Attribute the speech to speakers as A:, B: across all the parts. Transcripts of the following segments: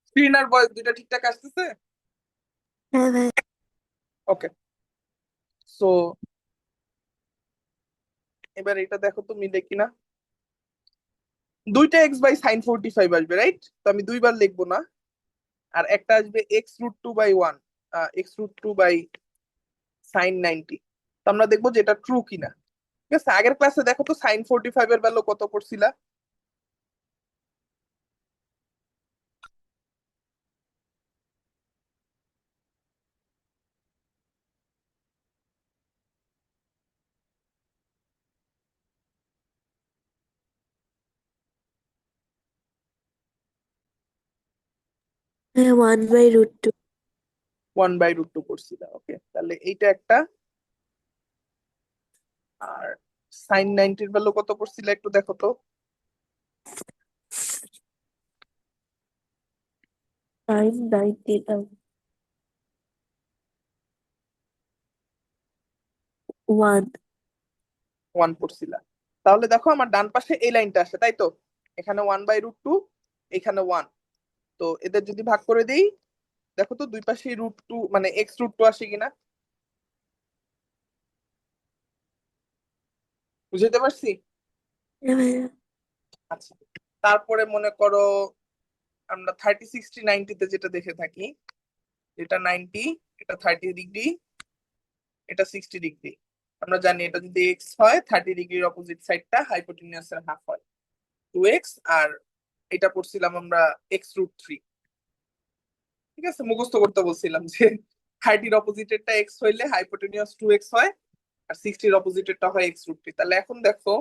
A: Screen আর voice দুইটা ঠিকঠাক আসতেছে?
B: হ্যাঁ ভাই।
A: ওকে। সো এবার এটা দেখো তো মিলে কিনা। দুইটা এক্স বাই সাইন 45 আসবে, রাইট? তো আমি দুইবার লিখবো না। আর একটা আসবে x√2/1, x√2/sin 90। তো আমরা দেখবো যে এটা ট্রু কিনা। ঠিক আছে, আগের ক্লাসে দেখো তো sin 45 এর ভ্যালু কত করছিলা?
B: 1/√2।
A: 1/√2 করছিলা, ওকে। তাহলে এইটা একটা। আর sin 90 এর ভ্যালু কত করছিলা একটু দেখো তো।
B: sin 90 1।
A: 1 করছিলা। তাহলে দেখো আমার ডান পাশে এই লাইনটা আসে, তাই তো? এখানে 1/√2, এখানে 1। তো এদের যদি ভাগ করে দেই, দেখো তো দুই পাশে √2 মানে x√2 আসে কিনা। বুঝতে পারছি?
B: হ্যাঁ ভাইয়া।
A: আচ্ছা, তারপরে মনে করো আমরা 30, 60, 90-তে যেটা দেখে থাকি, এটা 90, এটা 30 ডিগ্রি, এটা 60 ডিগ্রি। আমরা জানি এটা যদি এক্স হয়, 30 ডিগ্রির অপোজিট সাইডটা হাইপোটেনিয়াস এর হাফ হয় 2x। আর এটা পড়ছিলাম আমরা x√3। ঠিক আছে, মুখস্থ করতে বলছিলাম যে 30-র অপোজিটেরটা এক্স হইলে হাইপোটেনিয়াস 2x হয়, আর 60-র অপোজিটেরটা হয় x√3। তাহলে এখন দেখো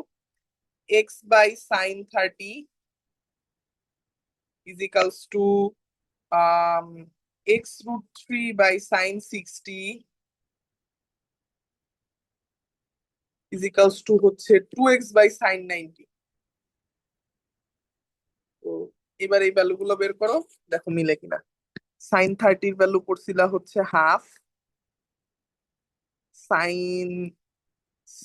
A: x/sin 30 is equals to x√3/sin 60 is equals to হচ্ছে 2x/sin 90। তো এবার এই ভ্যালু গুলো বের করো, দেখো মিলে কিনা। sin 30-র ভ্যালু পড়ছিল হচ্ছে হাফ, sin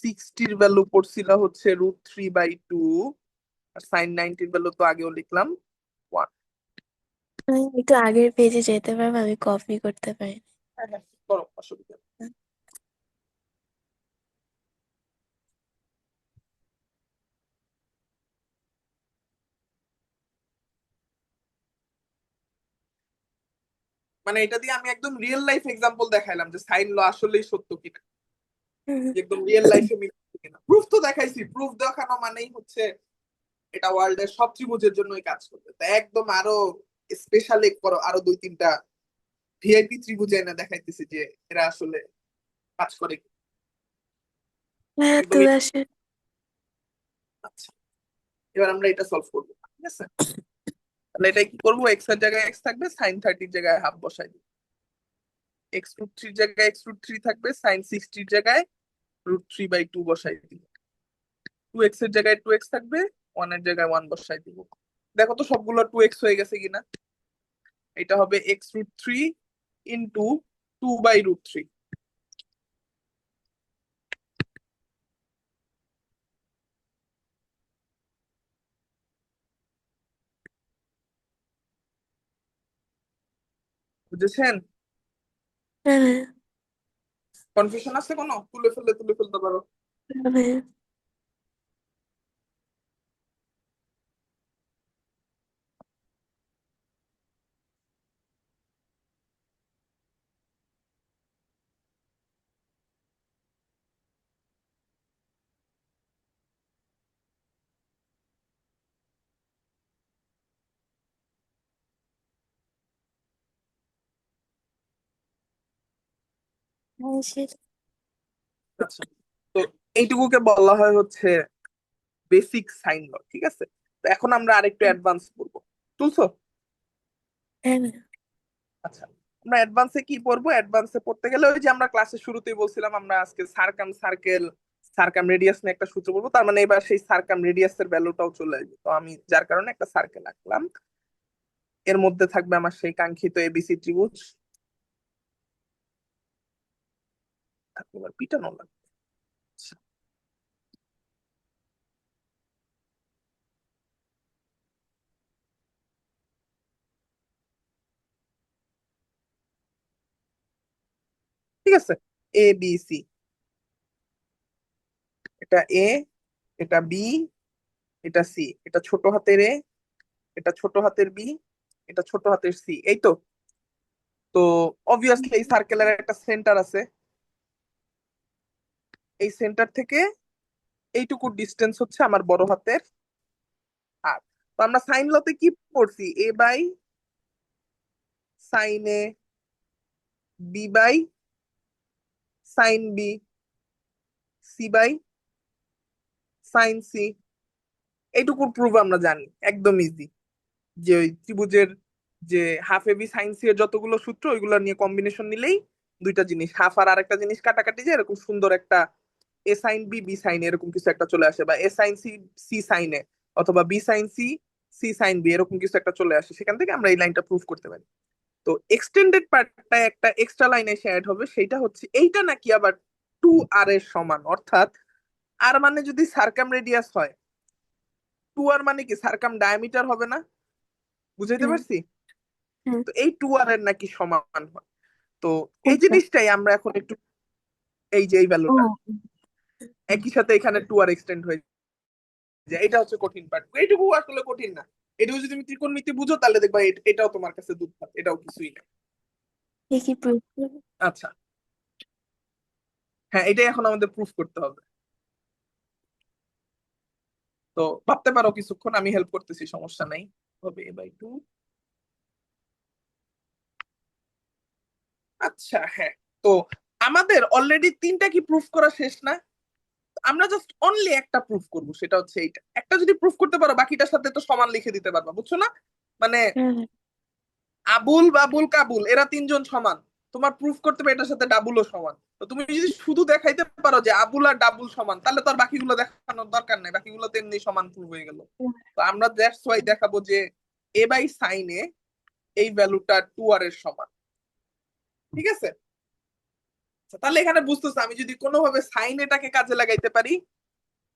A: 60-র ভ্যালু পড়ছিল হচ্ছে √3/2, আর sin 90-র ভ্যালু তো আগেও লিখলাম 1।
B: আমি একটু আগের পেজে যেতে পারবো, আমি কপি করতে পারি।
A: হ্যাঁ হ্যাঁ, করো, অসুবিধা নেই। মানে এটা দিয়ে আমি একদম রিয়েল লাইফ এক্সাম্পল দেখাইলাম যে সাইন ল আসলেই সত্য কিনা, যে একদম রিয়েল লাইফে মিলছে কিনা। প্রুফ তো দেখাইছি, প্রুফ দেখানো মানেই হচ্ছে এটা ওয়ার্ল্ডের সব ত্রিভুজের জন্যই কাজ করবে। তাই একদম আরো স্পেশালি করো, আরো দুই তিনটা ভিআইপি ত্রিভুজে এনে দেখাইতেছি যে এরা আসলে কাজ করে কি।
B: হ্যাঁ
A: একদম
B: তুই আসে।
A: আচ্ছা, এবার আমরা এটা সলভ করবো, ঠিক আছে? তাহলে এটা কি করবো, এক্স এর জায়গায় এক্স থাকবে, sin 30-র জায়গায় হাফ বসাই দিই। x√3-র জায়গায় x√3 থাকবে, sin 60-র জায়গায় √3/2 বসাই দিই। 2x এর জায়গায় 2x থাকবে, 1 এর জায়গায় 1 বসাই দিব। দেখো তো সবগুলো 2x হয়ে গেছে কিনা। এটা হবে x√3 ইন্টু 2/√3। বুঝেছেন?
B: হ্যাঁ ভাইয়া।
A: কনফিউশন আছে কোনো? তুলে ফেললে তুলে ফেলতে পারো।
B: হ্যাঁ ভাইয়া। হ্যাঁ,
A: আচ্ছা, তো এইটুকুকে বলা হয় হচ্ছে বেসিক সাইন ল, ঠিক আছে? তো এখন আমরা আরেকটু অ্যাডভান্স করবো। তুলছো?
B: হ্যাঁ ভাইয়া।
A: আচ্ছা, আমরা অ্যাডভান্সে কি পড়বো? অ্যাডভান্সে পড়তে গেলে ওই যে আমরা ক্লাসের শুরুতেই বলছিলাম আমরা আজকে সার্কাম সার্কেল সার্কাম রেডিয়াস নিয়ে একটা সূত্র বলবো। তার মানে এবার সেই সার্কাম রেডিয়াস এর ভ্যালুটাও চলে আসবে। তো আমি যার কারণে একটা সার্কেল আঁকলাম, এর মধ্যে থাকবে আমার সেই কাঙ্ক্ষিত এবিসি ত্রিভুজ। এবার পিটানো লাগবে। আচ্ছা, ঠিক আছে, এ বি সি, এটা এ, এটা বি, এটা সি, এটা ছোট হাতের এ, এটা ছোট হাতের বি, এটা ছোট হাতের সি, এই তো। তো অবভিয়াসলি এই সার্কেলের একটা সেন্টার আছে, এই সেন্টার থেকে এইটুকু ডিস্টেন্স হচ্ছে আমার বড় হাতের আর। তো আমরা সাইন লতে কি পড়ছি, A by sine A, B by sine B, C by sine C. এইটুকুর প্রুফ আমরা জানি, একদম ইজি। যে ওই ত্রিভুজের যে হাফ এবি সাইন সি এর যতগুলো সূত্র ওইগুলো নিয়ে কম্বিনেশন নিলেই দুইটা জিনিস, হাফ আর আরেকটা জিনিস কাটাকাটি যায়, এরকম সুন্দর একটা A sine B B sine এরকম কিছু একটা চলে আসে, বা A sine C C sine A, অথবা B sine C C sine B, এরকম কিছু একটা চলে আসে, সেখান থেকে আমরা এই লাইনটা প্রুফ করতে পারি। তো এক্সটেন্ডেড পার্টটা একটা এক্সট্রা লাইন এসে অ্যাড হবে, সেইটা হচ্ছে এইটা নাকি আবার 2r এর সমান, অর্থাৎ আর মানে যদি সার্কাম রেডিয়াস হয়, 2r মানে কি সার্কাম ডায়ামিটার হবে না, বুঝাইতে
B: হ্যাঁ
A: পারছি?
B: হ্যাঁ।
A: তো এই 2r এর নাকি সমান হয়। তো এই
B: কোনটা?
A: জিনিসটাই আমরা এখন একটু, এই যে এই
B: ও
A: ভ্যালুটা একই সাথে এখানে 2r এক্সটেন্ড হয়ে যায়, এটা হচ্ছে কঠিন পার্ট। এইটুকু আসলে কঠিন না, এটুকু যদি তুমি ত্রিকোণমিতি বুঝো তাহলে দেখবা এটাও তোমার কাছে দুধ ভাত, এটাও কিছুই না।
B: এ কি প্রুফ করবে?
A: আচ্ছা, হ্যাঁ, এটাই এখন আমাদের প্রুফ করতে হবে। তো ভাবতে পারো কিছুক্ষণ, আমি হেল্প করতেছি, সমস্যা নাই। হবে এ বাই টু। আচ্ছা, হ্যাঁ। তো আমাদের অলরেডি তিনটা কি প্রুফ করা শেষ না? আমরা জাস্ট অনলি একটা প্রুফ করব, সেটা হচ্ছে এইটা একটা যদি প্রুফ করতে পারো বাকিটার সাথে তো সমান লিখে দিতে পারবা, বুঝছো না? মানে
B: হ্যাঁ
A: আবুল বাবুল কাবুল এরা তিনজন সমান, তোমার প্রুফ করতে হবে এটার সাথে ডাবুলও সমান। তো তুমি যদি শুধু দেখাইতে পারো যে আবুল আর ডাবুল সমান, তাহলে তো আর বাকিগুলো দেখানোর দরকার নাই, বাকিগুলো তো এমনি সমান প্রুফ হয়ে গেল।
B: হ্যাঁ।
A: তো আমরা দ্যাটস ওয়াই দেখাবো যে এ বাই সাইন এ এই ভ্যালুটা 2r এর সমান, ঠিক আছে? আচ্ছা, তাহলে এখানে বুঝতেছো আমি যদি কোনোভাবে সাইন এটাকে কাজে লাগাইতে পারি,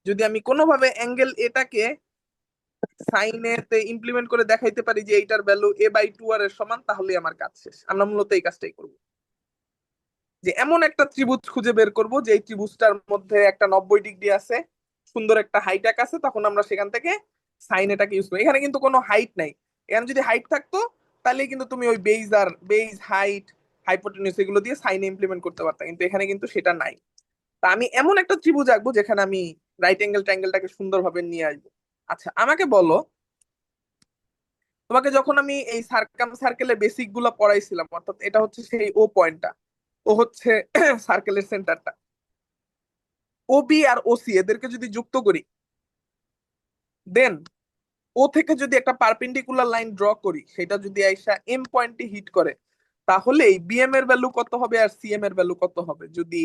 A: যদি আমি কোনোভাবে অ্যাঙ্গেল এটাকে সাইন এতে ইমপ্লিমেন্ট করে দেখাইতে পারি যে এইটার ভ্যালু এ বাই 2r এর সমান, তাহলেই আমার কাজ শেষ। আমরা মূলত এই কাজটাই করব, যে এমন একটা ত্রিভুজ খুঁজে বের করব যে এই ত্রিভুজটার মধ্যে একটা 90 ডিগ্রি আছে, সুন্দর একটা হাইট আছে, তখন আমরা সেখান থেকে সাইন এটাকে ইউজ করি। এখানে কিন্তু কোনো হাইট নাই, এখানে যদি হাইট থাকতো তাহলে কিন্তু তুমি ওই বেজ আর বেজ হাইট হাইপোটেনিউস এগুলো দিয়ে সাইনে ইমপ্লিমেন্ট করতে পারতাম, কিন্তু এখানে কিন্তু সেটা নাই। তা আমি এমন একটা ত্রিভুজ আঁকবো যেখানে আমি রাইট অ্যাঙ্গেল ট্রায়াঙ্গেলটাকে সুন্দরভাবে নিয়ে আসবো। আচ্ছা, আমাকে বলো, তোমাকে যখন আমি এই সার্কাম সার্কেলের বেসিক গুলা পড়াইছিলাম, অর্থাৎ এটা হচ্ছে সেই ও পয়েন্টটা, ও হচ্ছে সার্কেলের সেন্টারটা, ও বি আর ও সি এদেরকে যদি যুক্ত করি, দেন ও থেকে যদি একটা পারপেন্ডিকুলার লাইন ড্র করি, সেটা যদি আইসা এম পয়েন্টে হিট করে, তাহলে এই বিএম এর ভ্যালু কত হবে আর সিএম এর ভ্যালু কত হবে যদি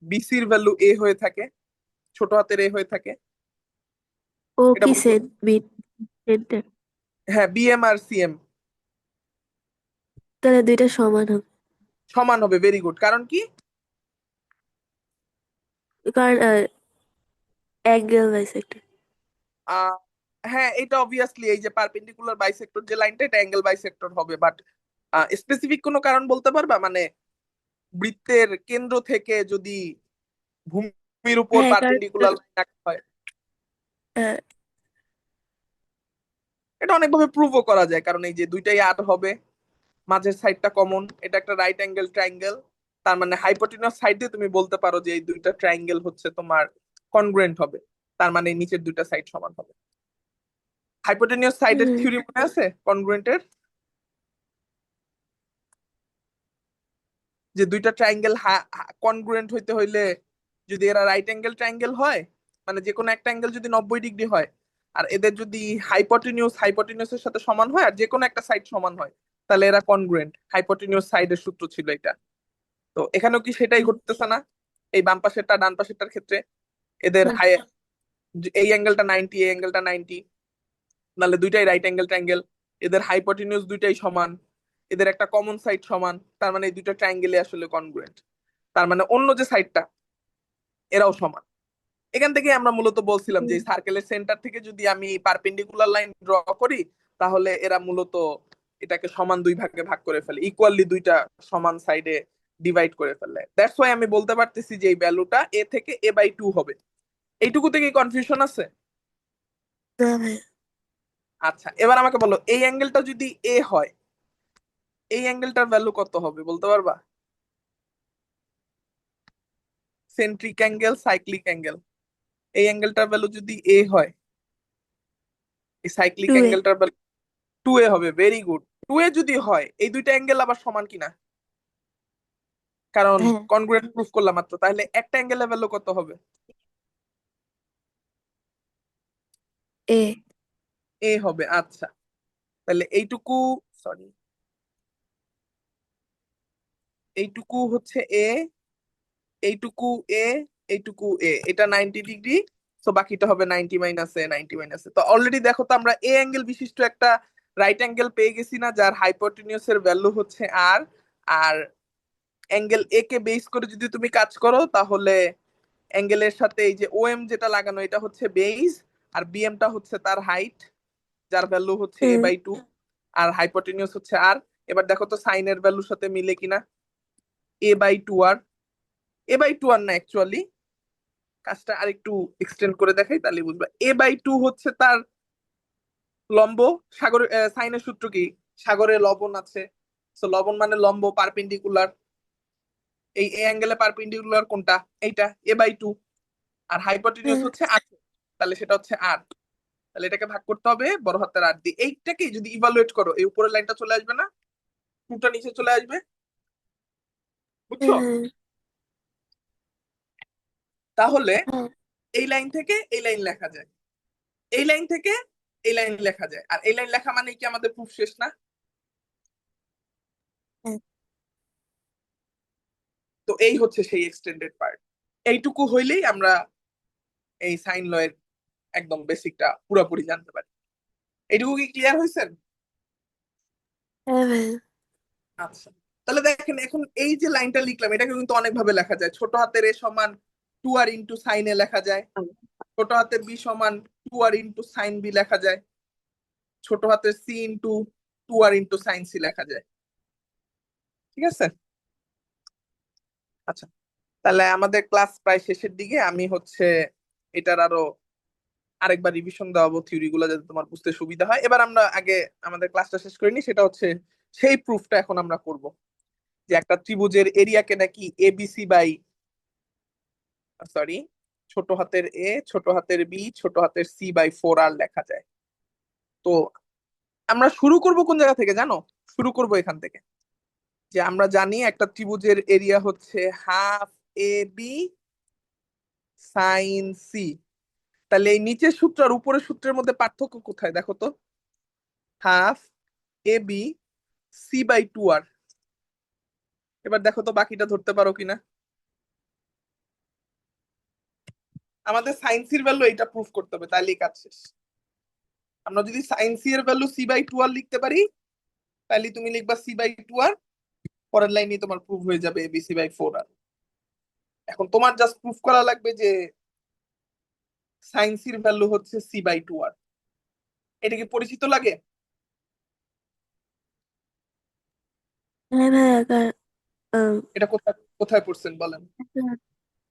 A: বিসির ভ্যালু এ হয়ে থাকে, ছোট হাতের এ হয়ে থাকে।
B: ও
A: এটা
B: কি
A: বুঝতে,
B: সেট বিট সেন্টার?
A: হ্যাঁ, বিএম আর সিএম
B: তাহলে দুইটা সমান হবে,
A: সমান হবে, ভেরি গুড। কারণ কি?
B: কারণ অ্যাঙ্গেল বাইসেক্টর।
A: আহ হ্যাঁ, এটা অবভিয়াসলি এই যে পারপেন্ডিকুলার বাইসেক্টর যে লাইনটা, এটা অ্যাঙ্গেল বাইসেক্টর হবে, বাট স্পেসিফিক কোনো কারণ বলতে পারবা? মানে বৃত্তের কেন্দ্র থেকে যদি ভূমির উপর
B: হ্যাঁ কারণ
A: পারপেন্ডিকুলার লাইন আঁকা হয়,
B: আহ,
A: এটা অনেকভাবে প্রুভও করা যায়, কারণ এই যে দুইটাই আট হবে, মাঝের সাইডটা কমন, এটা একটা রাইট অ্যাঙ্গেল ট্রায়াঙ্গেল, তার মানে হাইপোটেনাস সাইড দিয়ে তুমি বলতে পারো যে এই দুইটা ট্রায়াঙ্গেল হচ্ছে তোমার কনগ্রুয়েন্ট হবে, তার মানে নিচের দুইটা সাইড সমান হবে। হাইপোটেনিয়াস সাইডের
B: হুম,
A: থিওরি মনে আছে কনগ্রুয়েন্টের? যে দুইটা ট্রায়াঙ্গেল কনগ্রুয়েন্ট হইতে হইলে যদি এরা রাইট অ্যাঙ্গেল ট্রায়াঙ্গেল হয়, মানে যে কোনো একটা অ্যাঙ্গেল যদি 90 ডিগ্রি হয়, আর এদের যদি হাইপোটেনিউসের সাথে সমান হয়, আর যে কোনো একটা সাইড সমান হয়, তাহলে এরা কনগ্রুয়েন্ট। হাইপোটেনিউস সাইডের সূত্র ছিল এটা। তো এখানেও কি সেটাই ঘটতেছে না? এই বাম পাশেরটা ডান পাশেরটার ক্ষেত্রে এদের
B: হ্যাঁ,
A: এই অ্যাঙ্গেলটা 90, এই অ্যাঙ্গেলটা 90, নাহলে দুইটাই রাইট অ্যাঙ্গেল ট্রায়াঙ্গেল, এদের হাইপোটেনিউস দুইটাই সমান, এদের একটা কমন সাইড সমান, তার মানে এই দুইটা ট্রায়াঙ্গেলে আসলে কনগ্রুয়েন্ট, তার মানে অন্য যে সাইডটা এরাও সমান। এখান থেকে আমরা মূলত বলছিলাম যে
B: হুম,
A: সার্কেলের সেন্টার থেকে যদি আমি পারপেন্ডিকুলার লাইন ড্র করি, তাহলে এরা মূলত এটাকে সমান দুই ভাগে ভাগ করে ফেলে, ইকুয়ালি দুইটা সমান সাইডে ডিভাইড করে ফেললে। দ্যাটস ওয়াই আমি বলতে পারতেছি যে এই ভ্যালুটা এ থেকে a/2 হবে। এইটুকুতে কি কনফিউশন আছে?
B: না ভাইয়া।
A: আচ্ছা, এবার আমাকে বলো এই অ্যাঙ্গেলটা যদি এ হয়, এই অ্যাঙ্গেলটার ভ্যালু কত হবে বলতে পারবা? সেন্ট্রিক অ্যাঙ্গেল, সাইক্লিক অ্যাঙ্গেল, এই অ্যাঙ্গেলটার ভ্যালু যদি এ হয়, এই সাইক্লিক
B: 2A।
A: অ্যাঙ্গেলটার ভ্যালু 2a হবে। Very good. 2a যদি হয়, এই দুইটা অ্যাঙ্গেল আবার সমান কিনা? কারণ
B: হ্যাঁ।
A: কনগ্রুয়েন্ট প্রুফ করলাম মাত্র, তাহলে একটা অ্যাঙ্গেলের ভ্যালু কত হবে?
B: এ।
A: এ হবে। আচ্ছা, তাহলে এইটুকু, সরি, এইটুকু হচ্ছে এ, এইটুকু এ, এইটুকু এ, এটা 90 ডিগ্রি। তো বাকিটা হবে 90 - 90 - তো অলরেডি দেখো তো আমরা এ অ্যাঙ্গেল বিশিষ্ট একটা রাইট অ্যাঙ্গেল পেয়ে গেছি না, যার হাইপোটেনিউস এর ভ্যালু হচ্ছে আর। আর অ্যাঙ্গেল এ কে বেস করে যদি তুমি কাজ করো, তাহলে অ্যাঙ্গেলের সাথে এই যে ওএম যেটা লাগানো, এটা হচ্ছে বেস, আর বিএমটা হচ্ছে তার হাইট, যার ভ্যালু হচ্ছে
B: হুম।
A: a/2, আর হাইপোটেনিউস হচ্ছে আর। এবার দেখো তো সাইনের ভ্যালুর সাথে মিলে কিনা। a/2 আর, a/2 আর না, অ্যাকচুয়ালি কাজটা আরেকটু এক্সটেন্ড করে দেখাই তাহলে বুঝবা। a/2 হচ্ছে তার লম্ব। সাগরের সাইনের সূত্র কি? সাগরে লবণ আছে, তো লবণ মানে লম্ব, পারপেন্ডিকুলার। এই এ অ্যাঙ্গেলে পারপেন্ডিকুলার কোনটা? এইটা, a/2। আর হাইপোটেনিউস
B: হ্যাঁ।
A: হচ্ছে আর, তাহলে সেটা হচ্ছে আর। তাহলে এটাকে ভাগ করতে হবে বড় হাতের আর দিয়ে। এইটাকে যদি ইভালুয়েট করো, এই উপরের লাইনটা চলে আসবে না, টুটা নিচে চলে আসবে, বুঝছো?
B: হ্যাঁ।
A: তাহলে
B: হ্যাঁ।
A: এই লাইন থেকে এই লাইন লেখা যায়, এই লাইন থেকে এই লাইন লেখা যায়, আর এই লাইন লেখা মানে কি আমাদের প্রুফ শেষ না?
B: হ্যাঁ।
A: তো এই হচ্ছে সেই এক্সটেন্ডেড পার্ট। এইটুকু হইলেই আমরা এই সাইন ল এর একদম বেসিকটা পুরোপুরি জানতে পারি। এইটুকু কি ক্লিয়ার হয়েছেন?
B: হ্যাঁ ভাইয়া।
A: আচ্ছা, তাহলে দেখেন এখন এই যে লাইনটা লিখলাম, এটাকে কিন্তু অনেক ভাবে লেখা যায়। ছোট হাতের এ সমান 2r ইন্টু সাইন এ লেখা যায়, ছোট হাতের বি সমান 2r ইন্টু সাইন বি লেখা যায়, ছোট হাতের C into 2r into sine C লেখা যায়। ঠিক আছে? আচ্ছা, তাহলে আমাদের ক্লাস প্রায় শেষের দিকে। আমি হচ্ছে এটার আরো আরেকবার রিভিশন দেওয়াবো থিওরি গুলো, যাতে তোমার বুঝতে সুবিধা হয়। এবার আমরা আগে আমাদের ক্লাসটা শেষ করে নিই, সেটা হচ্ছে সেই প্রুফটা এখন আমরা করব, যে একটা ত্রিভুজের এরিয়াকে নাকি এবিসি বাই, সরি, ছোট হাতের এ, ছোট হাতের বি, ছোট হাতের c/4r লেখা যায়। তো আমরা শুরু করব কোন জায়গা থেকে জানো? শুরু করব এখান থেকে, যে আমরা জানি একটা ত্রিভুজের এরিয়া হচ্ছে half A B sine C. তাহলে এই নিচের সূত্র আর উপরের সূত্রের মধ্যে পার্থক্য কোথায় দেখো তো? Half A B c/2r। এবার দেখো তো বাকিটা ধরতে পারো কিনা। আমাদের সাইন সির ভ্যালু এইটা প্রুফ করতে হবে, তাহলেই কাজ শেষ। আমরা যদি সাইন সি এর ভ্যালু c/2r লিখতে পারি, তাহলে তুমি লিখবা c/2r, পরের লাইনে তোমার প্রুফ হয়ে যাবে abc/4r। এখন তোমার জাস্ট প্রুফ করা লাগবে যে সাইন সির ভ্যালু হচ্ছে c/2r। এটা কি পরিচিত লাগে?
B: হ্যাঁ ভাইয়া।
A: এটা কোথায় কোথায় পড়ছেন বলেন?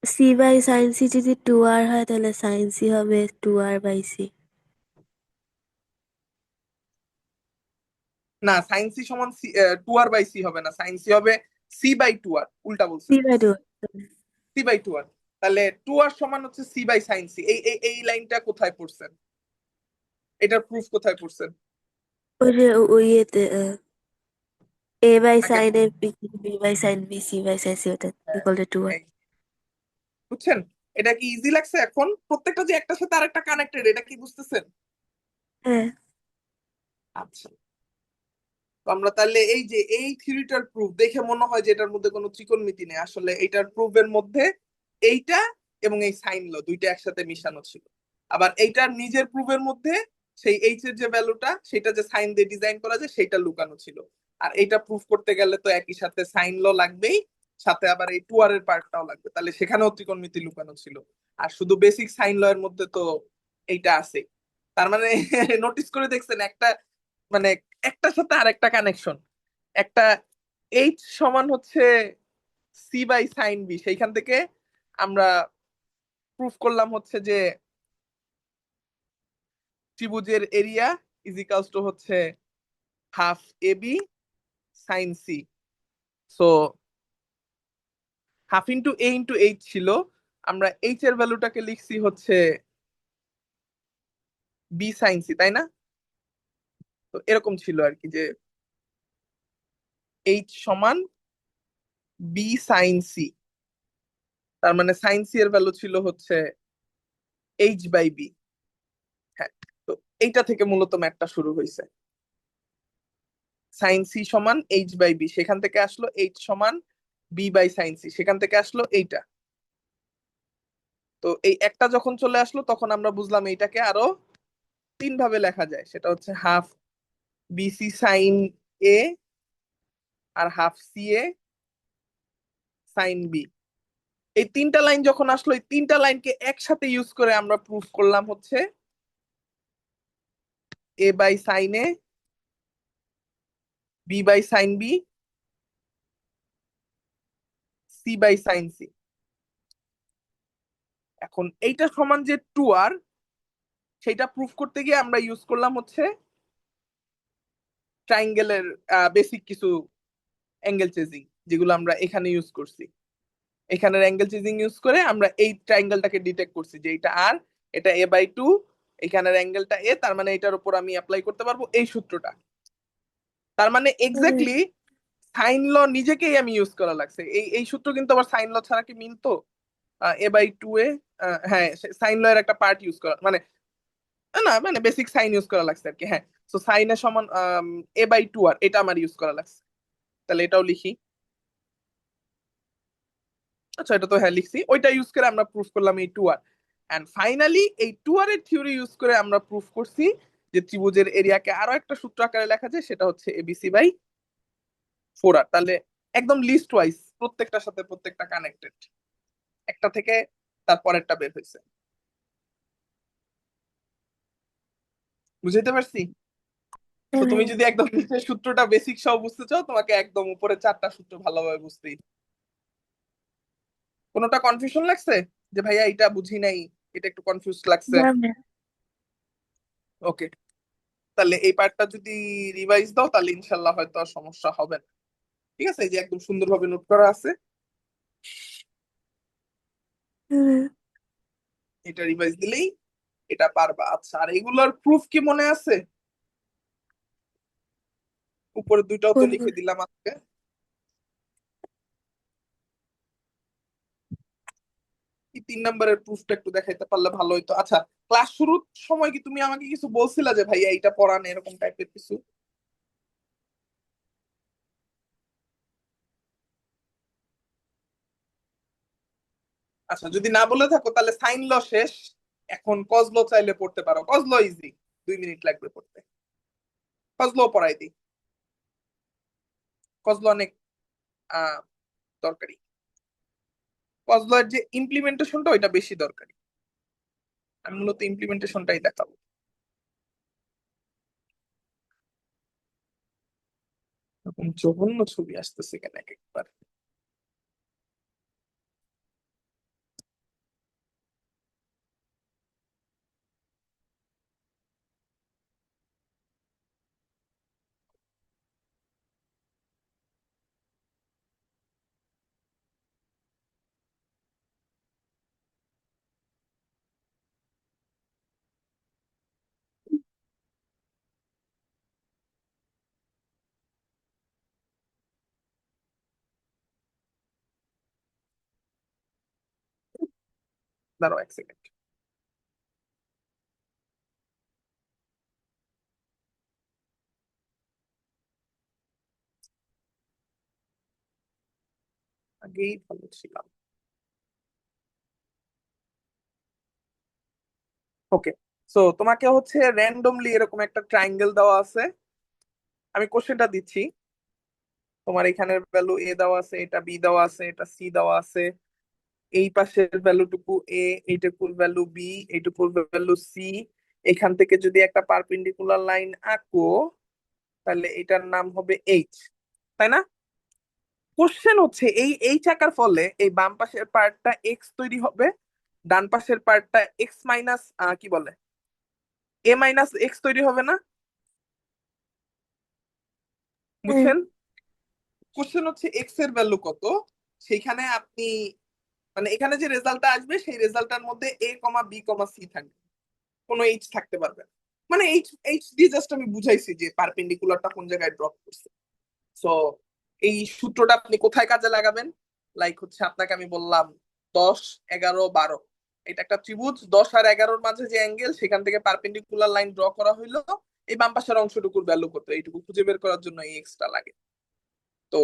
B: সি বাই সাইন সি যদি 2R হয় তাহলে সাইন সি হবে 2R/c।
A: না, সাইন সি সমান 2r/c হবে না, সাইন সি হবে c/2r, উল্টা
B: সি
A: বলছেন।
B: বাই 2।
A: c/2r, তাহলে 2r সমান হচ্ছে c/sin c। এই লাইনটা কোথায় পড়ছেন? এটার প্রুফ কোথায় পড়ছেন?
B: ওই যে ওই ইয়েতে এ বাই
A: আগে
B: sine A B by sine B C by sine C, ওটা
A: হ্যাঁ,
B: ইকুয়াল টু 2R।
A: এই, বুঝছেন? এটা কি ইজি লাগছে? এখন প্রত্যেকটা যে একটার সাথে আরেকটা কানেক্টেড, এটা কি বুঝতেছেন?
B: হ্যাঁ।
A: আচ্ছা, তো আমরা তাহলে এই যে এই থিওরিটার প্রুফ দেখে মনে হয় যে এটার মধ্যে কোনো ত্রিকোণমিতি নেই, আসলে এটার প্রুফের মধ্যে এইটা এবং এই সাইন ল দুইটা একসাথে মিশানো ছিল। আবার এইটার নিজের প্রুফের মধ্যে সেই এইচ এর যে ভ্যালুটা, সেটা যে সাইন দিয়ে ডিজাইন করা যায়, সেটা লুকানো ছিল। আর এইটা প্রুফ করতে গেলে তো একই সাথে সাইন ল লাগবেই, সাথে আবার এই টু আর এর পার্টটাও লাগবে, তাহলে সেখানেও ত্রিকোণমিতি লুকানো ছিল। আর শুধু বেসিক সাইন ল এর মধ্যে তো এইটা আছে। তার মানে নোটিস করে দেখছেন একটা, মানে একটার সাথে আরেকটা কানেকশন। একটা এইচ সমান হচ্ছে সি বাই সাইন বি, সেইখান থেকে আমরা প্রুফ করলাম হচ্ছে যে ত্রিভুজের এরিয়া ইজ ইকালস টু হচ্ছে half A B sine C. So half into A into H ছিল, আমরা এইচ এর ভ্যালুটাকে লিখছি হচ্ছে বি সাইন সি, তাই না? তো এরকম ছিল আর কি, যে এইচ সমান বি সাইন সি, তার মানে সাইন সি এর ভ্যালু ছিল হচ্ছে এইচ বাই বি। হ্যাঁ, তো এইটা থেকে মূলত ম্যাথটা শুরু হয়েছে। সাইন সি সমান এইচ বাই বি, সেখান থেকে আসলো এইচ সমান বি বাই সাইন সি, সেখান থেকে আসলো এইটা। তো এই একটা যখন চলে আসলো তখন আমরা বুঝলাম এইটাকে আরো তিন ভাবে লেখা যায়, সেটা হচ্ছে হাফ বিসি সাইন এ আর হাফ সি এ সাইন বি। এই তিনটা লাইন যখন আসলো, এই তিনটা লাইনকে একসাথে ইউজ করে আমরা প্রুফ করলাম হচ্ছে A by sine A, B by sine B, C by sine C. এখন এইটা সমান যে টু আর, সেটা প্রুফ করতে গিয়ে আমরা ইউজ করলাম হচ্ছে ট্রাইঙ্গেলের বেসিক কিছু অ্যাঙ্গেল চেজিং, যেগুলো আমরা এখানে ইউজ করছি। এখানের অ্যাঙ্গেল চেজিং ইউজ করে আমরা এই ট্রাইঙ্গেলটাকে ডিটেক্ট করছি যে এটা আর, এটা এ বাই টু, এখানের অ্যাঙ্গেলটা এ, তার মানে এটার উপর আমি অ্যাপ্লাই করতে পারবো এই সূত্রটা। তার মানে
B: হুম।
A: এক্স্যাক্টলি সাইন ল নিজেকেই আমি ইউজ করা লাগছে। এই এই সূত্র কিন্তু আবার সাইন ল ছাড়া কি মিলতো? এ বাই টু এ, হ্যাঁ, সাইন ল এর একটা পার্ট ইউজ করা মানে, না মানে বেসিক সাইন ইউজ করা লাগছে আর কি। হ্যাঁ, তো সাইনের সমান এ বাই টু আর, এটা আমার ইউজ করা লাগছে। তাহলে এটাও লিখি। আচ্ছা, এটা তো হ্যাঁ লিখছি, ওইটা ইউজ করে আমরা প্রুফ করলাম এই টু আর। এন্ড ফাইনালি এই টু আর এর থিওরি ইউজ করে আমরা প্রুফ করছি যে ত্রিভুজের এরিয়াকে আরো একটা সূত্র আকারে লেখা যায়, সেটা হচ্ছে এবিসি বাই ফোর আর। তাহলে একদম লিস্ট ওয়াইজ প্রত্যেকটার সাথে প্রত্যেকটা কানেক্টেড, একটা থেকে তারপরেরটা বের হয়েছে। বুঝাইতে পারছি? তো তুমি
B: হ্যাঁ।
A: যদি একদম নিচের সূত্রটা বেসিক সব বুঝতে চাও, তোমাকে একদম উপরে চারটা সূত্র ভালোভাবে বুঝতেই। কোনোটা কনফিউশন লাগছে যে ভাইয়া এটা বুঝি নাই, এটা একটু কনফিউজ লাগছে?
B: না না।
A: ওকে, তাহলে এই পার্টটা যদি রিভাইজ দাও তাহলে ইনশাল্লাহ হয়তো আর সমস্যা হবে না। ঠিক আছে, এই যে একদম সুন্দরভাবে নোট করা আছে,
B: হুম।
A: এটা রিভাইজ দিলেই এটা পারবা। আচ্ছা, আর এগুলোর প্রুফ কি মনে আছে? উপরে দুইটাও তো
B: কোনগুলো?
A: লিখে দিলাম আজকে। এই 3 নম্বরের প্রুফটা একটু দেখাইতে পারলে ভালো হইতো। আচ্ছা, ক্লাস শুরুর সময় কি তুমি আমাকে কিছু বলছিলা যে ভাইয়া এইটা পড়ান, এরকম টাইপের কিছু? আচ্ছা, যদি না বলে থাকো তাহলে সাইন ল শেষ, এখন কজ ল চাইলে পড়তে পারো। কজ ল ইজি, 2 মিনিট লাগবে পড়তে। কজ ল পড়াই দিই। কজ ল অনেক আহ দরকারি। কজ ল এর যে ইমপ্লিমেন্টেশনটা, ওইটা বেশি দরকারি। আমি মূলত ইমপ্লিমেন্টেশনটাই দেখাবো। এরকম জঘন্য ছবি আসতেছে কেন এক একবার? দাঁড়াও 1 সেকেন্ড। আগেই ভালো ছিলাম। ওকে, সো তোমাকে হচ্ছে র্যান্ডমলি এরকম একটা ট্রায়াঙ্গেল দেওয়া আছে। আমি কোশ্চেনটা দিচ্ছি। তোমার এখানের ভ্যালু এ দেওয়া আছে, এটা বি দেওয়া আছে, এটা সি দেওয়া আছে। এই পাশের ভ্যালুটুকু এ, এইটুকুর ভ্যালু বি, এইটুকুর ভ্যালু সি। এখান থেকে যদি একটা পারপেন্ডিকুলার লাইন আঁকো, তাহলে এটার নাম হবে এইচ, তাই না? কোশ্চেন হচ্ছে এই চাকার ফলে এই বাম পাশের পার্টটা এক্স তৈরি হবে, ডান পাশের পার্টটা এক্স মাইনাস কি বলে এ মাইনাস এক্স তৈরি হবে না?
B: হ্যাঁ,
A: বুঝছেন? কোশ্চেন হচ্ছে এক্স এর ভ্যালু কত, সেইখানে আপনি মানে এখানে যে রেজাল্টটা আসবে সেই রেজাল্টটার মধ্যে এ কমা বি কমা সি থাকবে, কোনো এইচ থাকতে পারবে না। মানে এইচ এইচ দিয়ে জাস্ট আমি বুঝাইছি যে পারপেন্ডিকুলারটা কোন জায়গায় ড্রপ করছে। সো এই সূত্রটা আপনি কোথায় কাজে লাগাবেন? লাইক হচ্ছে আপনাকে আমি বললাম 10 11 12, এটা একটা ত্রিভুজ, 10 আর 11-র মাঝে যে অ্যাঙ্গেল সেখান থেকে পারপেন্ডিকুলার লাইন ড্র করা হইলো, এই বাম পাশের অংশটুকুর ভ্যালু কত এইটুকু খুঁজে বের করার জন্য এই এক্সট্রা লাগে। তো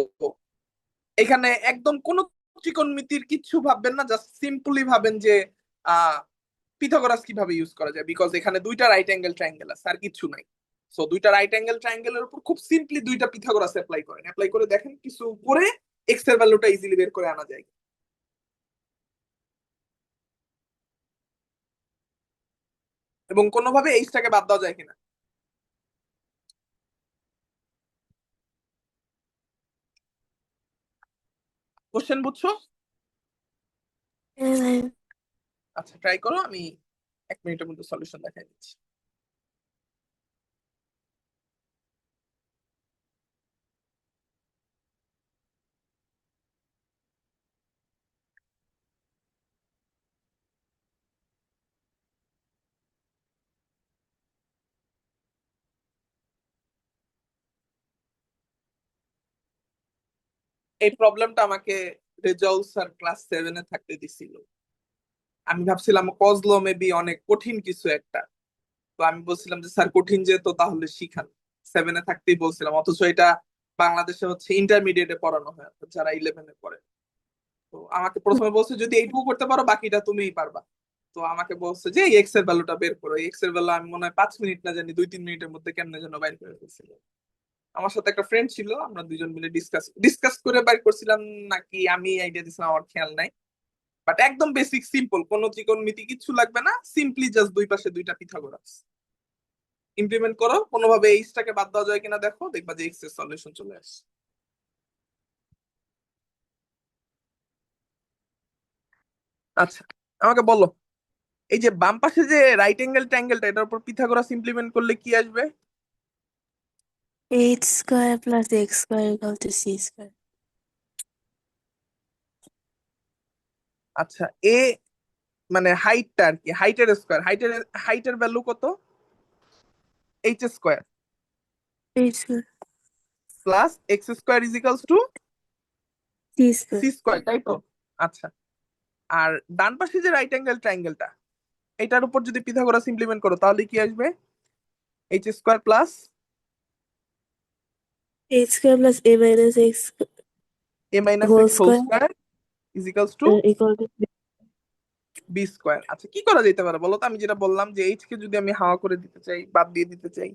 A: এখানে একদম কোনো ত্রিকোণমিতির কিচ্ছু ভাববেন না, জাস্ট সিম্পলি ভাবেন যে আহ পিথাগোরাস কিভাবে ইউজ করা যায়, বিকজ এখানে দুইটা রাইট অ্যাঙ্গেল ট্রায়াঙ্গেল আছে আর কিছু নাই। সো দুইটা রাইট অ্যাঙ্গেল ট্রায়াঙ্গেলের উপর খুব সিম্পলি দুইটা পিথাগোরাস অ্যাপ্লাই করেন, অ্যাপ্লাই করে দেখেন কিছু করে এক্স এর ভ্যালুটা ইজিলি বের করে আনা যায়। এবং কোনোভাবে এইচটাকে বাদ দেওয়া যায় কিনা। কোশ্চেন বুঝছো?
B: হ্যাঁ ভাই।
A: আচ্ছা ট্রাই করো, আমি 1 মিনিটের মধ্যে সলিউশন দেখাই দিচ্ছি। এই প্রবলেমটা আমাকে রেজাউল স্যার ক্লাস 7-এ থাকতে দিছিল। আমি ভাবছিলাম কজলো মেবি অনেক কঠিন কিছু একটা, তো আমি বলছিলাম যে স্যার কঠিন যেহেতু তাহলে শিখান। 7-এ থাকতেই বলছিলাম, অথচ এটা বাংলাদেশে হচ্ছে ইন্টারমিডিয়েটে পড়ানো হয় অর্থাৎ যারা 11-এ পড়ে। তো আমাকে প্রথমে বলছে যদি এইটুকু করতে পারো বাকিটা তুমিই পারবা। তো আমাকে বলছে যে এই এক্স এর ভ্যালুটা বের করো, এক্স এর ভ্যালু আমি মনে হয় 5 মিনিট না জানি 2-3 মিনিটের মধ্যে কেমনে যেন বাইর করে ফেলছিল। আমার সাথে একটা ফ্রেন্ড ছিল, আমরা দুজন মিলে ডিসকাস ডিসকাস করে বাইর করছিলাম, নাকি আমি আইডিয়া দিছিলাম আমার খেয়াল নাই। বাট একদম বেসিক সিম্পল, কোনো ত্রিকোণমিতি কিচ্ছু লাগবে না, সিম্পলি জাস্ট দুই পাশে দুইটা পিথাগোরাস ইমপ্লিমেন্ট করো, কোনোভাবে এইচটাকে বাদ দেওয়া যায় কিনা দেখো, দেখবা যে এক্স এর সলিউশন চলে আসছে। আচ্ছা আমাকে বলো, এই যে বাম পাশে যে রাইট অ্যাঙ্গেল ট্রায়াঙ্গেলটা এটার উপর পিথাগোরাস ইমপ্লিমেন্ট করলে কি আসবে?
B: H square plus X square equal to C square.
A: আচ্ছা এ মানে হাইটটা আর কি, হাইটের স্কোয়ার, হাইটের ভ্যালু কত? H square
B: H square
A: plus X square ইজিক্যালস to
B: C square.
A: C square, তাই তো? আচ্ছা, আর ডান পাশে যে রাইট অ্যাঙ্গেল ট্রায়াঙ্গেলটা এটার উপর যদি পিথাগোরাস ইমপ্লিমেন্ট করো তাহলে কি আসবে? H square plus
B: H square plus A minus X
A: A minus
B: whole
A: X whole
B: square
A: square ইজিক্যালস to
B: equal to
A: B square. আচ্ছা কি করা যেতে পারে বলো তো? আমি যেটা বললাম যে এইচ কে যদি আমি হাওয়া করে দিতে চাই, বাদ দিয়ে দিতে চাই,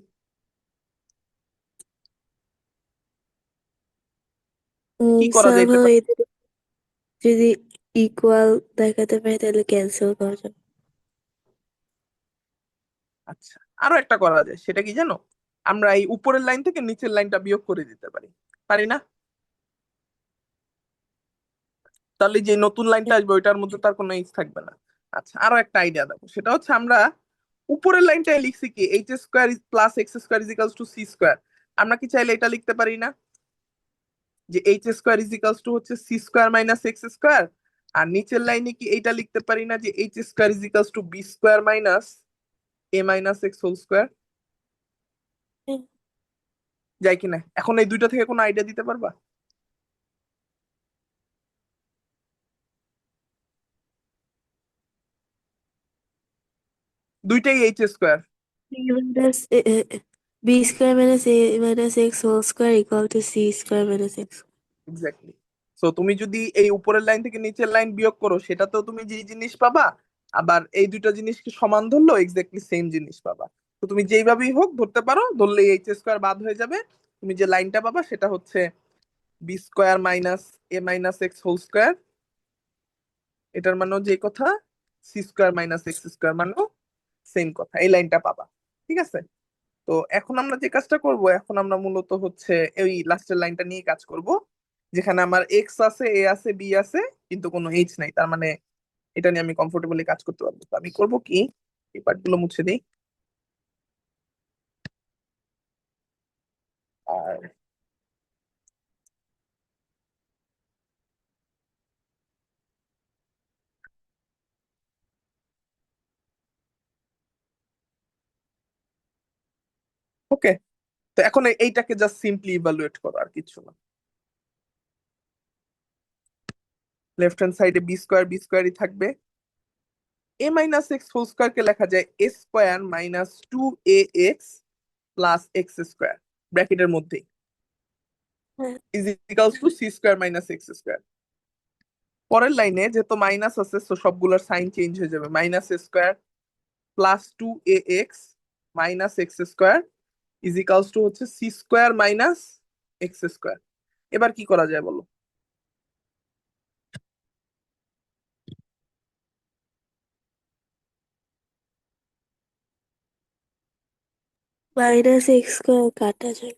A: কি করা যাইতে
B: সামহাউ
A: পারে?
B: এদের যদি ইকুয়াল দেখাতে পারি তাহলে ক্যান্সেল করা যাবে।
A: আচ্ছা আরো একটা করা যায়, সেটা কি জানো? আমরা এই উপরের লাইন থেকে নিচের লাইনটা বিয়োগ করে দিতে পারি, পারি না? তাহলে যে নতুন লাইনটা আসবে ওইটার মধ্যে তার কোনো এইচ থাকবে না। আচ্ছা আরো একটা আইডিয়া দেখো, সেটা হচ্ছে আমরা উপরের লাইনটায় লিখছি কি H square plus X square ইজিক্যালস to C square, আমরা কি চাইলে এটা লিখতে পারি না যে এইচ স্কোয়ার ইজিক্যালস টু হচ্ছে C square minus X square? আর নিচের লাইনে কি এইটা লিখতে পারি না যে H square ইজিক্যালস to B square minus A minus X whole square? যায় কিনা এখন এই দুইটা থেকে কোনো আইডিয়া দিতে পারবা? দুইটাই H square.
B: B minus B square minus A minus X whole square equal to C square minus X.
A: Exactly. So তুমি যদি এই উপরের লাইন থেকে নিচের লাইন বিয়োগ করো সেটাতেও তুমি যে জিনিস পাবা, আবার এই দুটো জিনিসকে সমান ধরলো এক্স্যাক্টলি সেম জিনিস পাবা। তো তুমি যেইভাবেই হোক ধরতে পারো, ধরলে এইচ স্কোয়ার বাদ হয়ে যাবে, তুমি যে লাইনটা পাবা সেটা হচ্ছে B square minus A minus X whole square, এটার মানেও যে কথা, C square minus X square মানেও সেম কথা, এই লাইনটা পাবা। ঠিক আছে? তো এখন আমরা যে কাজটা করব, এখন আমরা মূলত হচ্ছে এই লাস্টের লাইনটা নিয়ে কাজ করব। যেখানে আমার এক্স আছে, এ আছে, বি আছে, কিন্তু কোনো এইচ নাই, তার মানে এটা নিয়ে আমি কমফোর্টেবলি কাজ করতে পারবো। তো আমি করবো কি, এই পার্ট গুলো মুছে দিই। আর ওকে, তো এখন এইটাকে জাস্ট সিম্পলি ইভালুয়েট করো, আর কিছু না। লেফট হ্যান্ড সাইডে বি স্কোয়ারই থাকবে। A minus X whole square কে লেখা যায় A square minus 2ax plus X square, ব্র্যাকেটের মধ্যেই,
B: হ্যাঁ,
A: is equals to C square minus X square. পরের লাইনে যেহেতু মাইনাস আছে, তো সবগুলোর সাইন চেঞ্জ হয়ে যাবে, minus square plus 2ax minus X square is equals to হচ্ছে C square minus X square. এবার কি করা যায় বলো?
B: মাইনাস এক্স স্কোয়ার কাটা যায়।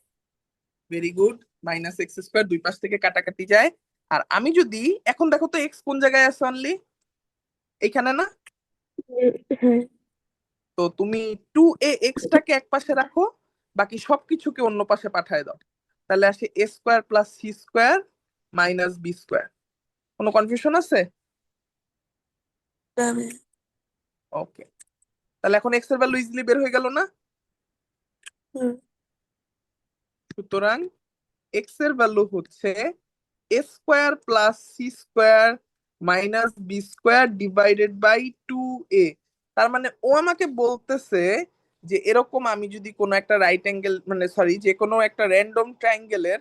A: Very good, minus X square দুই পাশ থেকে কাটাকাটি যায়। আর আমি যদি এখন দেখো তো এক্স কোন জায়গায় আছে অনলি, এখানে না?
B: হ্যাঁ,
A: তো তুমি 2ax টাকে এক পাশে রাখো, বাকি সবকিছুকে অন্য পাশে পাঠায় দাও, তাহলে আসে A square plus C square minus B square. কোনো কনফিউশন আছে?
B: না,
A: ওকে, তাহলে এখন এক্স এর ভ্যালু ইজিলি বের হয়ে গেল না?
B: হুম,
A: সুতরাং এক্স এর ভ্যালু হচ্ছে A square plus C square minus B square divided by 2a। তার মানে ও আমাকে বলতেছে যে এরকম আমি যদি কোনো একটা রাইট অ্যাঙ্গেল, মানে সরি, যে কোনো একটা র্যান্ডম ট্রায়াঙ্গেলের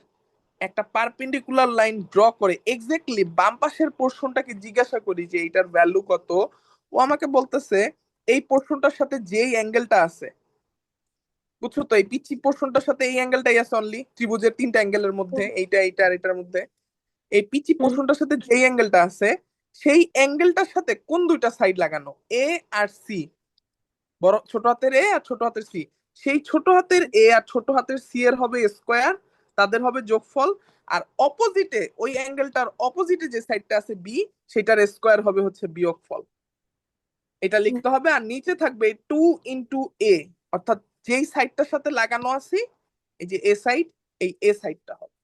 A: একটা পারপেন্ডিকুলার লাইন ড্র করে এক্স্যাক্টলি বাম পাশের পোর্শনটাকে জিজ্ঞাসা করি যে এইটার ভ্যালু কত, ও আমাকে বলতেছে এই পোর্শনটার সাথে যেই অ্যাঙ্গেলটা আছে, বুঝছো তো, এই পিচি পোর্শনটার সাথে এই অ্যাঙ্গেলটাই আছে অনলি, ত্রিভুজের তিনটা অ্যাঙ্গেলের মধ্যে, এইটা এইটা আর এটার মধ্যে, এই পিচি
B: হুম,
A: পোর্শনটার সাথে যেই অ্যাঙ্গেলটা আছে, সেই অ্যাঙ্গেলটার সাথে কোন দুইটা সাইড লাগানো, এ আর সি, বড় ছোট হাতের এ আর ছোট হাতের সি, সেই ছোট হাতের এ আর ছোট হাতের সি এর হবে স্কোয়ার, তাদের হবে যোগফল। আর অপোজিটে ওই অ্যাঙ্গেলটার অপোজিটে যে সাইডটা আছে বি, সেটার স্কোয়ার হবে হচ্ছে বিয়োগফল। এটা
B: হুম,
A: লিখতে হবে, আর নিচে থাকবে 2 × এ, অর্থাৎ যেই সাইডটার সাথে লাগানো আছে, এই যে এ সাইড, এই এ সাইডটা হবে।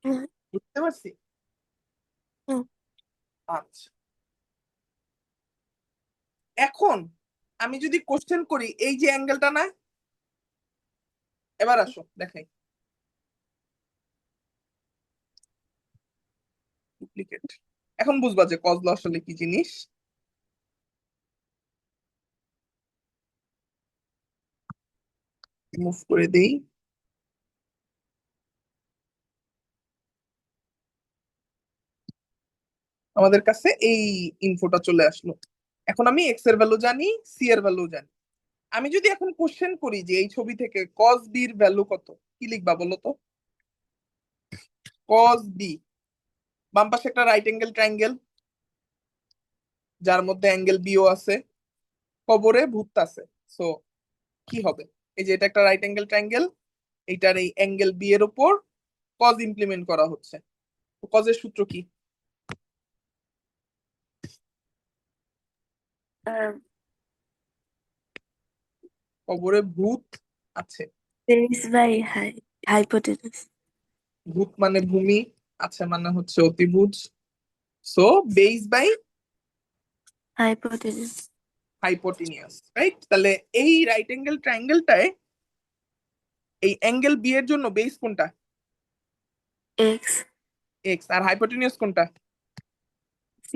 B: হুম,
A: বুঝতে পারছি?
B: হুম,
A: আচ্ছা, এখন আমি যদি কোশ্চেন করি এই যে অ্যাঙ্গেলটা না, এবার আসো দেখাই, ডুপ্লিকেট। এখন বুঝবা যে কজ ল আসলে কি জিনিস। মুভ করে দেই। আমাদের কাছে এই ইনফোটা চলে আসলো। এখন আমি এক্স এর ভ্যালু জানি, সি এর ভ্যালু জানি। আমি যদি এখন কোশ্চেন করি যে এই ছবি থেকে কজ বি এর ভ্যালু কত, কি লিখবা বলো তো? কজ বি, বাম পাশে একটা রাইট অ্যাঙ্গেল ট্রায়াঙ্গেল যার মধ্যে অ্যাঙ্গেল বিও আছে, কবরে ভূত আছে। সো কি হবে, এই যে এটা একটা রাইট অ্যাঙ্গেল ট্রায়াঙ্গেল, এইটার এই অ্যাঙ্গেল বি এর উপর কজ ইমপ্লিমেন্ট করা হচ্ছে। কজের সূত্র কি?
B: um,
A: কবরে ভূত আছে,
B: base by hypotenuse.
A: ভূত মানে ভূমি, আছে মানে হচ্ছে অতিভুজ, so base by
B: Hypotenuse.
A: Hypotenuse, right? তাহলে এই রাইট অ্যাঙ্গেল ট্রায়াঙ্গেলটায় এই অ্যাঙ্গেল বি এর জন্য বেস কোনটা?
B: X.
A: এক্স। আর হাইপোটেনিয়াস কোনটা?
B: C.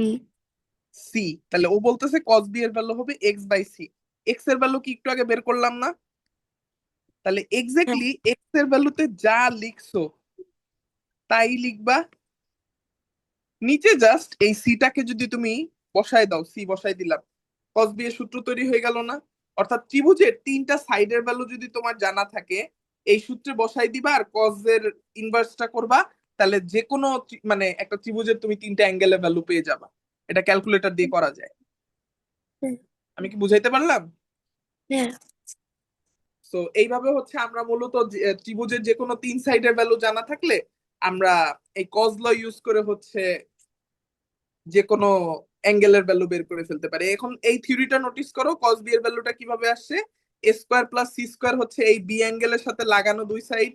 A: সি। তাহলে ও বলতেছে কস বি এর ভ্যালু হবে এক্স বাই সি। এক্স এর ভ্যালু কি একটু আগে বের করলাম না? তাহলে
B: হ্যাঁ,
A: এক্স্যাক্টলি এক্স এর ভ্যালুতে যা লিখছো তাই লিখবা। নিচে জাস্ট এই সিটাকে যদি তুমি বসায় দাও, সি বসাই দিলাম, কস বি এর সূত্র তৈরি হয়ে গেল না? অর্থাৎ ত্রিভুজের তিনটা সাইডের ভ্যালু যদি তোমার জানা থাকে, এই সূত্রে বসাই দিবা আর কস এর ইনভার্সটা করবা, তাহলে যে কোনো মানে একটা ত্রিভুজের তুমি তিনটা অ্যাঙ্গেলের ভ্যালু পেয়ে যাবা। এটা ক্যালকুলেটর দিয়ে করা যায়।
B: হ্যাঁ,
A: আমি কি বুঝাইতে পারলাম?
B: হ্যাঁ,
A: তো এইভাবে হচ্ছে আমরা মূলত ত্রিভুজের যে কোনো তিন সাইডের ভ্যালু জানা থাকলে আমরা এই কজ ল ইউজ করে হচ্ছে যে কোনো অ্যাঙ্গেলের ভ্যালু বের করে ফেলতে পারি। এখন এই থিওরিটা নোটিস করো, কজ বি এর ভ্যালুটা কিভাবে আসছে। এ স্কোয়ার প্লাস সি স্কোয়ার হচ্ছে এই বি অ্যাঙ্গেলের সাথে লাগানো দুই সাইড,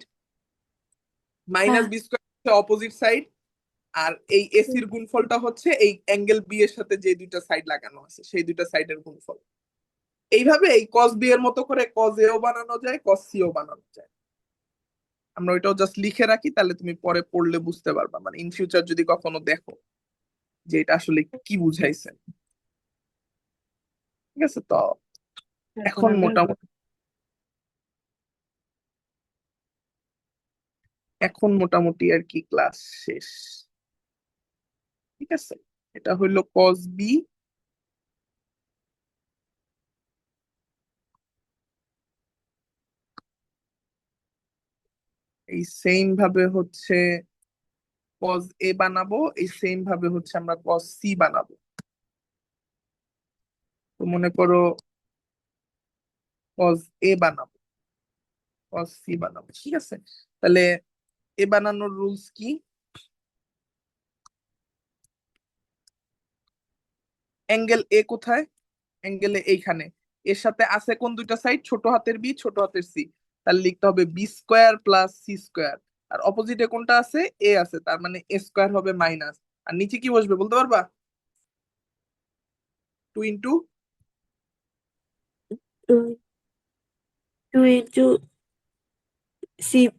A: মাইনাস
B: হ্যাঁ
A: বি স্কোয়ার হচ্ছে অপোজিট সাইড, আর এই এসির গুণফলটা হচ্ছে এই অ্যাঙ্গেল বি এর সাথে যে দুইটা সাইড লাগানো আছে সেই দুইটা সাইডের গুণফল। এইভাবে এই কস বি এর মতো করে কস এও বানানো যায়, কস সি ও বানানো যায়। আমরা ওইটাও জাস্ট লিখে রাখি, তাহলে তুমি পরে পড়লে বুঝতে পারবা, মানে ইন ফিউচার যদি কখনো দেখো যে এটা আসলে কি বুঝাইছে। ঠিক আছে, তো এখন মোটামুটি আর কি ক্লাস শেষ। ঠিক আছে, এটা হইলো কস বি। এই সেম ভাবে হচ্ছে কস এ বানাবো, এই সেম ভাবে হচ্ছে আমরা কস সি বানাবো। তো মনে করো কস এ বানাবো, কস সি বানাবো, ঠিক আছে। তাহলে এ বানানোর রুলস কি? অ্যাঙ্গেল এ কোথায়? অ্যাঙ্গেলে এইখানে। এর সাথে আছে কোন দুইটা সাইড? ছোট হাতের বি, ছোট হাতের সি। তাহলে লিখতে হবে B square plus C square. আর অপোজিটে কোনটা আছে? এ আছে, তার মানে এ স্কোয়ার হবে মাইনাস। আর নিচে কি বসবে বলতে পারবা? 2 into
B: 2 into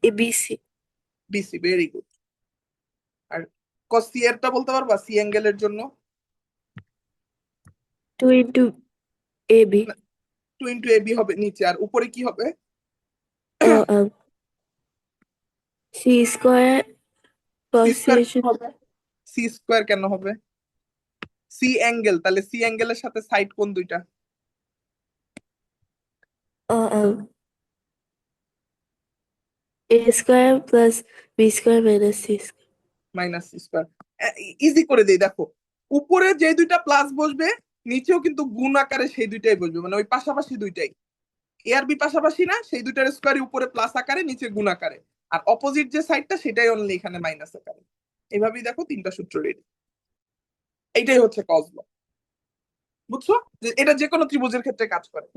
B: ABC.
A: BC, very good. আর কস সি এরটা বলতে পারবা? সি অ্যাঙ্গেলের জন্য
B: 2 into AB.
A: 2 into A B হবে নিচে, আর উপরে কি হবে?
B: Uh, C square
A: C
B: plus
A: square
B: C.
A: হবে। সি স্কোয়ার কেন হবে? সি অ্যাঙ্গেল, তাহলে সি অ্যাঙ্গেলের সাথে সাইড কোন দুইটা?
B: A square plus B square minus C square.
A: Minus C square. Easy করে দেই, দেখো উপরে যে দুইটা প্লাস বসবে নিচেও কিন্তু গুণ আকারে সেই দুইটাই বসবে, মানে ওই পাশাপাশি দুইটাই। এ আর বি পাশাপাশি না, সেই দুইটার স্কোয়ারই উপরে প্লাস আকারে নিচে গুণ আকারে। আর অপোজিট যে সাইডটা সেটাই অনলি এখানে মাইনাস আকারে। এইভাবেই দেখো তিনটা সূত্র রেডি। এইটাই হচ্ছে কজ ল। বুঝছো যে এটা যে কোনো ত্রিভুজের ক্ষেত্রে কাজ করে।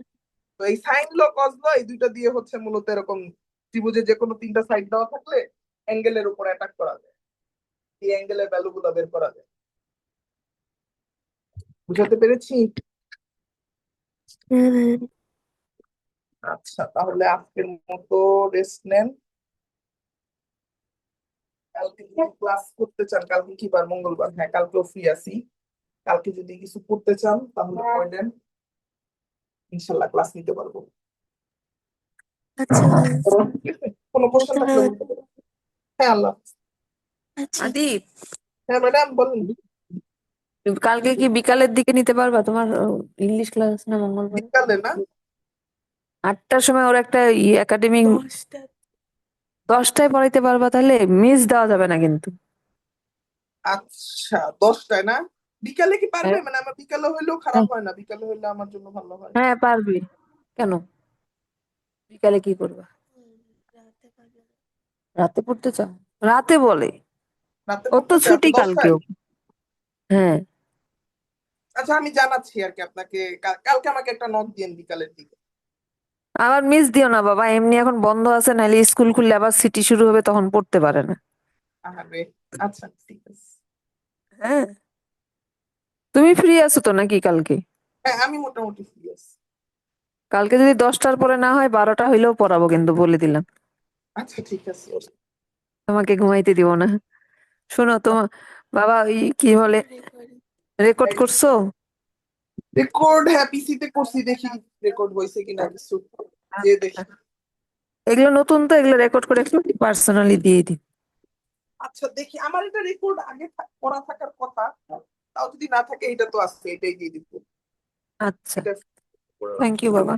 A: তো এই সাইন ল, কজ ল, এই দুইটা দিয়ে হচ্ছে মূলত এরকম ত্রিভুজের যে কোনো তিনটা সাইড দেওয়া থাকলে অ্যাঙ্গেলের উপর অ্যাটাক করা যায়, এই অ্যাঙ্গেলের ভ্যালু গুলো বের করা যায়। বুঝাতে পেরেছি?
B: Uh,
A: আচ্ছা, তাহলে আজকের মতো রেস্ট নেন। কালকে যদি ক্লাস করতে চান, কালকে কি বার? মঙ্গলবার, হ্যাঁ কালকেও ফ্রি আছি। কালকে যদি কিছু করতে চান তাহলে পড়েন, ইনশাল্লাহ ক্লাস নিতে পারবো।
B: আচ্ছা
A: ঠিক আছে? কোনো কোশ্চেন
B: আচ্ছা
A: থাকলে বলতে পারেন। হ্যাঁ, আল্লাহ হাফেজ।
B: আচ্ছা
C: আদি,
A: হ্যাঁ ম্যাডাম বলেন।
C: কালকে কি বিকালের দিকে নিতে পারবা? তোমার ইংলিশ ক্লাস না মঙ্গলবার?
A: বিকালে না?
C: 8টার সময় ওর একটা একাডেমিক
B: 10টা।
C: 10টায় পড়াইতে পারবা? তাহলে মিস দেওয়া যাবে না কিন্তু।
A: আচ্ছা, 10টায় না? বিকালে কি পারবে?
C: হ্যাঁ
A: মানে আমার বিকালে হইলেও খারাপ হয় না, বিকালে হইলে আমার জন্য ভালো হয়।
C: হ্যাঁ, পারবি। কেন? বিকালে কি করবা?
B: রাতে পারবে না।
C: রাতে পড়তে চাও? রাতে বলে।
A: রাতে
C: ওর তো
A: পড়তে চাই,
C: ছুটি
A: আচ্ছা 10টায়।
C: কালকেও। হ্যাঁ,
A: আচ্ছা আমি জানাচ্ছি আর কি আপনাকে, কালকে আমাকে একটা নক দিন বিকালের দিকে।
C: আবার মিস দিও না বাবা, এমনি এখন বন্ধ আছে, নাহলে স্কুল খুললে আবার ছুটি শুরু হবে, তখন পড়তে পারে না।
A: আরে আচ্ছা ঠিক আছে।
C: হ্যাঁ, তুমি ফ্রি আছো তো নাকি কালকে?
A: হ্যাঁ আমি মোটামুটি ফ্রি আছি।
C: কালকে যদি 10টার পরে না হয়, 12টা হইলেও পড়াবো কিন্তু, বলে দিলাম।
A: আচ্ছা ঠিক আছে।
C: তোমাকে ঘুমাইতে দিব না। শোনো তোমার বাবা, ওই কি বলে,
B: রেকর্ডিং।
C: রেকর্ড করছো?
A: রেকর্ড, হ্যাঁ পিসিতে করছি, দেখি রেকর্ড হয়েছে কিনা কিছু, যে
C: আচ্ছা,
A: দেখি।
C: এগুলো নতুন তো, এগুলো রেকর্ড করে একটু পার্সোনালি দিয়ে দিই।
A: আচ্ছা দেখি, আমার এটা রেকর্ড আগে করা থাকার কথা, তাও যদি না থাকে এটা তো আছে, এটাই দিয়ে দিব।
C: আচ্ছা,
A: এটা
C: থ্যাংক ইউ বাবা।